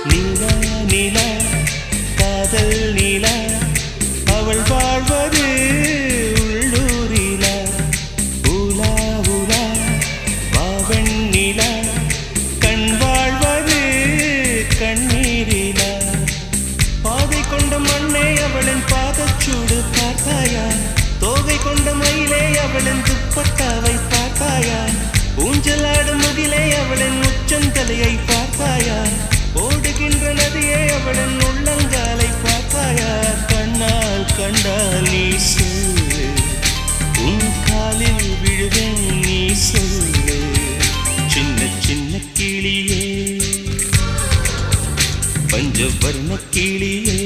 நிலா நிலா காதல் நிலா அவள் வாழ்வது உள்ளூரிலா உலா உலா வாவன் நிலா கண் வாழ்வது கண்ணீரிலா பாதை கொண்ட மண்ணே அவளின் பாதச்சூடு பார்த்தாயா தோகை கொண்ட மயிலே அவளின் துப்பட்டாவை பார்த்தாயா ஊஞ்சலாடும் முகிலே அவளின் உச்சந்தலையை பார்த்தாயா ஓடுகின்ற நதியே அவளின் உள்ளங்காலை பார்த்தாயா கண்ணால் கண்டால் நீ சொல்லு உன் காலில் விழுவேன் நீ சொல்லு சின்ன சின்ன கிளியே பஞ்சவர்ண கிளியே